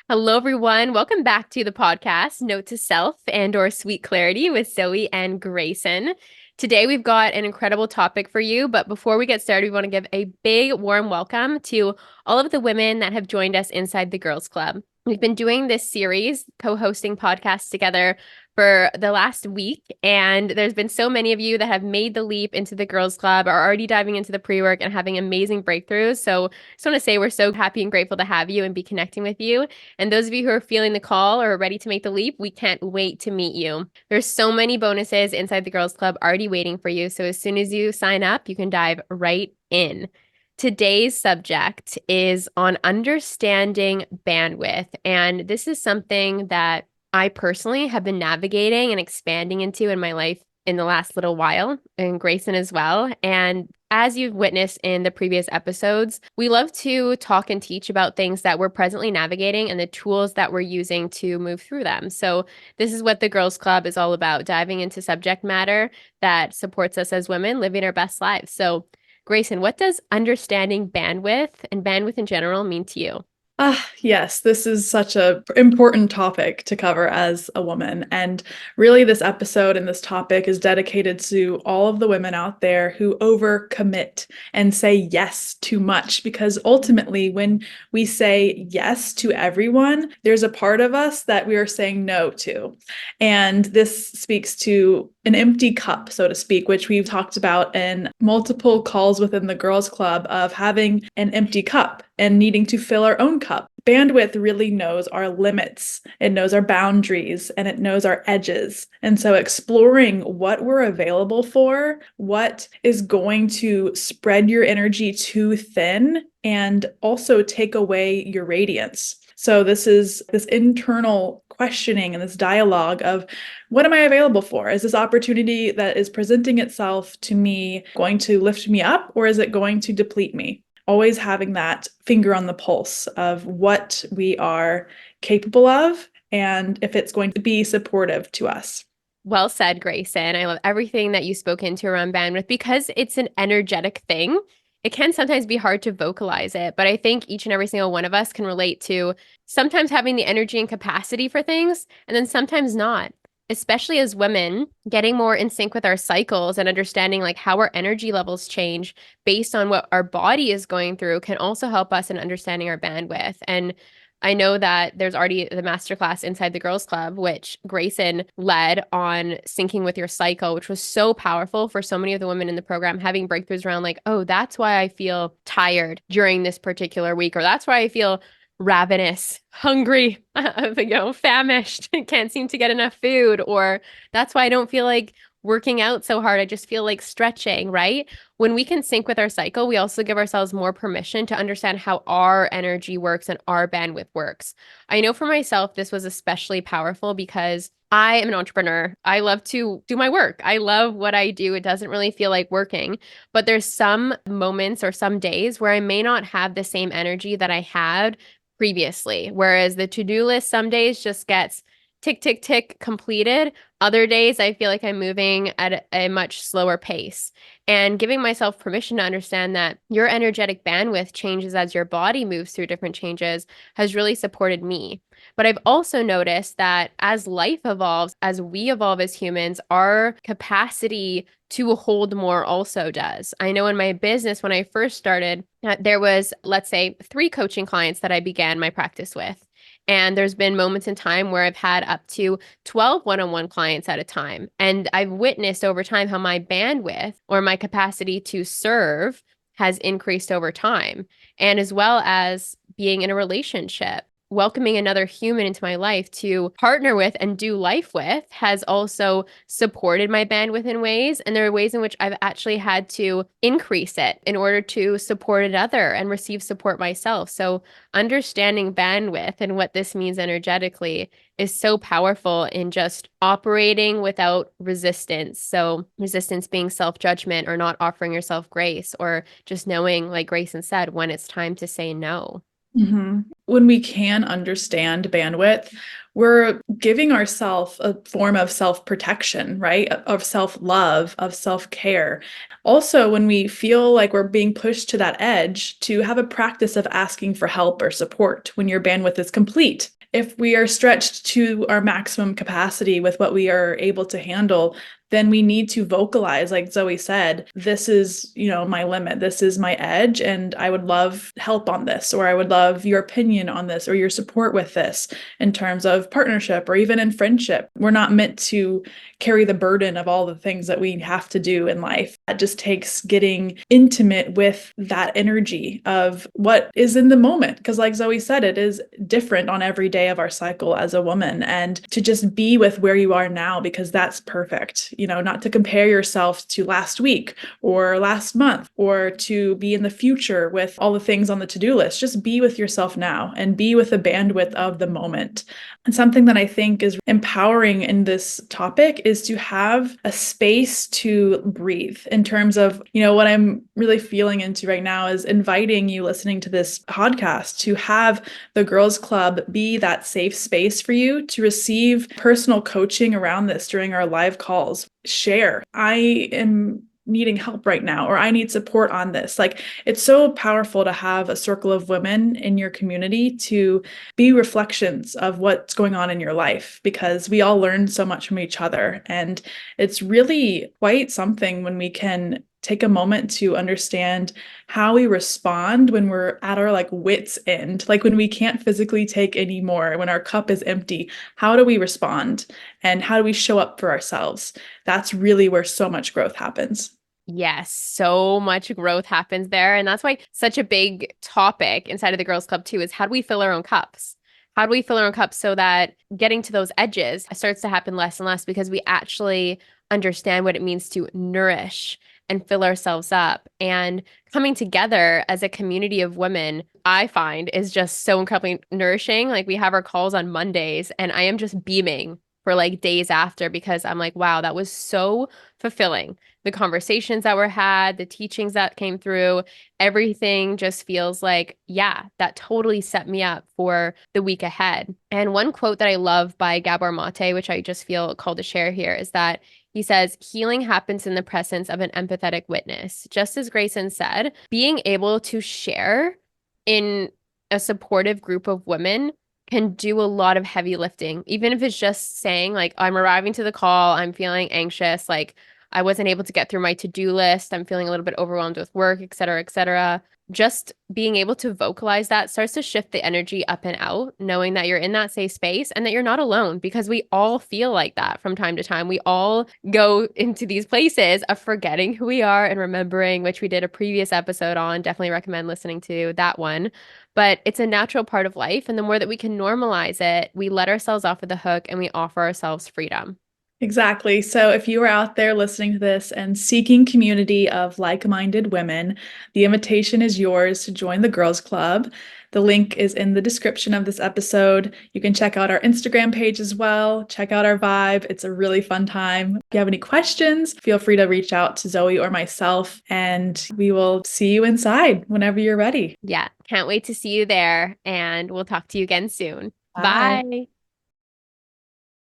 Hello, everyone. Welcome back to the podcast, Note to Self and/or Sweet Clarity with Zoe and Grayson. Today, we've got an incredible topic for you. But before we get started, we want to give a big warm welcome to all of the women that have joined us inside the Girls Club. We've been doing this series, co-hosting podcasts together for the last week, and there's been so many of you that have made the leap into the Girls Club, are already diving into the pre-work and having amazing breakthroughs. So I just want to say we're so happy and grateful to have you and be connecting with you. And those of you who are feeling the call or are ready to make the leap, we can't wait to meet you. There's so many bonuses inside the Girls Club already waiting for you. So as soon as you sign up, you can dive right in. Today's subject is on understanding bandwidth. And this is something that I personally have been navigating and expanding into in my life in the last little while, and Grayson as well. And as you've witnessed in the previous episodes, we love to talk and teach about things that we're presently navigating and the tools that we're using to move through them. So this is what the Girls Club is all about, diving into subject matter that supports us as women living our best lives. So Grayson, what does understanding bandwidth and bandwidth in general mean to you? Yes, this is such a important topic to cover as a woman. And really, this episode and this topic is dedicated to all of the women out there who overcommit and say yes too much. Because ultimately, when we say yes to everyone, there's a part of us that we are saying no to. And this speaks to an empty cup, so to speak, which we've talked about in multiple calls within the Girls Club of having an empty cup and needing to fill our own cup. Bandwidth really knows our limits, it knows our boundaries, and it knows our edges. And so exploring what we're available for, what is going to spread your energy too thin, and also take away your radiance. So this is this internal questioning and this dialogue of what am I available for? Is this opportunity that is presenting itself to me going to lift me up, or is it going to deplete me? Always having that finger on the pulse of what we are capable of and if it's going to be supportive to us. Well said, Grayson. I love everything that you spoke into around bandwidth because it's an energetic thing. It can sometimes be hard to vocalize it, but I think each and every single one of us can relate to sometimes having the energy and capacity for things, and then sometimes not. Especially as women, getting more in sync with our cycles and understanding like how our energy levels change based on what our body is going through can also help us in understanding our bandwidth. And I know that there's already the masterclass inside the Girls Club, which Grayson led on syncing with your cycle, which was so powerful for so many of the women in the program having breakthroughs around like, oh, that's why I feel tired during this particular week, or that's why I feel ravenous, hungry, famished, can't seem to get enough food, or that's why I don't feel like working out so hard. I just feel like stretching, right? When we can sync with our cycle, we also give ourselves more permission to understand how our energy works and our bandwidth works. I know for myself, this was especially powerful because I am an entrepreneur. I love to do my work. I love what I do. It doesn't really feel like working, but there's some moments or some days where I may not have the same energy that I had previously. Whereas the to-do list some days just gets tick, tick, tick completed. Other days, I feel like I'm moving at a much slower pace and giving myself permission to understand that your energetic bandwidth changes as your body moves through different changes has really supported me. But I've also noticed that as life evolves, as we evolve as humans, our capacity to hold more also does. I know in my business, when I first started, there was, let's say, 3 coaching clients that I began my practice with. And there's been moments in time where I've had up to 12 one-on-one clients at a time. And I've witnessed over time how my bandwidth or my capacity to serve has increased over time. And as well as being in a relationship, welcoming another human into my life to partner with and do life with has also supported my bandwidth in ways. And there are ways in which I've actually had to increase it in order to support another and receive support myself. So understanding bandwidth and what this means energetically is so powerful in just operating without resistance. So resistance being self-judgment or not offering yourself grace or just knowing, like Grayson said, when it's time to say no. When we can understand bandwidth, we're giving ourselves a form of self-protection, right? Of self-love, of self-care. Also, when we feel like we're being pushed to that edge, to have a practice of asking for help or support when your bandwidth is complete. If we are stretched to our maximum capacity with what we are able to handle, then we need to vocalize, like Zoe said, this is, my limit. This is my edge, and I would love help on this, or I would love your opinion on this, or your support with this in terms of partnership or even in friendship. We're not meant to carry the burden of all the things that we have to do in life. That just takes getting intimate with that energy of what is in the moment. Because, like Zoe said, it is different on every day of our cycle as a woman, and to just be with where you are now, because that's perfect. Not to compare yourself to last week or last month or to be in the future with all the things on the to-do list. Just be with yourself now and be with the bandwidth of the moment. And something that I think is empowering in this topic is to have a space to breathe in terms of, what I'm really feeling into right now is inviting you listening to this podcast to have the Girls Club be that safe space for you to receive personal coaching around this during our live calls. Share, I am needing help right now, or I need support on this. Like, it's so powerful to have a circle of women in your community to be reflections of what's going on in your life, because we all learn so much from each other. And it's really quite something when we can take a moment to understand how we respond when we're at our wits end, like when we can't physically take any more, when our cup is empty. How do we respond, and how do we show up for ourselves? That's really where so much growth happens. Yes, so much growth happens there. And that's why such a big topic inside of the Girls Club too is, how do we fill our own cups? How do we fill our own cups so that getting to those edges starts to happen less and less, because we actually understand what it means to nourish and fill ourselves up. And coming together as a community of women, I find, is just so incredibly nourishing. Like, we have our calls on Mondays and I am just beaming for days after, because I'm like, wow, that was so fulfilling. The conversations that were had, the teachings that came through, everything just feels like, yeah, that totally set me up for the week ahead. And one quote that I love by Gabor Mate, which I just feel called to share here, is that he says, healing happens in the presence of an empathetic witness. Just as Grayson said, being able to share in a supportive group of women can do a lot of heavy lifting, even if it's just saying, I'm arriving to the call, I'm feeling anxious, I wasn't able to get through my to-do list, I'm feeling a little bit overwhelmed with work, et cetera, et cetera. Just being able to vocalize that starts to shift the energy up and out, knowing that you're in that safe space and that you're not alone, because we all feel like that from time to time. We all go into these places of forgetting who we are and remembering, which we did a previous episode on. Definitely recommend listening to that one. But it's a natural part of life. And the more that we can normalize it, we let ourselves off of the hook and we offer ourselves freedom. Exactly. So if you are out there listening to this and seeking community of like-minded women, the invitation is yours to join the Girls Club. The link is in the description of this episode. You can check out our Instagram page as well. Check out our vibe. It's a really fun time. If you have any questions, feel free to reach out to Zoe or myself, and we will see you inside whenever you're ready. Yeah, can't wait to see you there, and we'll talk to you again soon. Bye. Bye.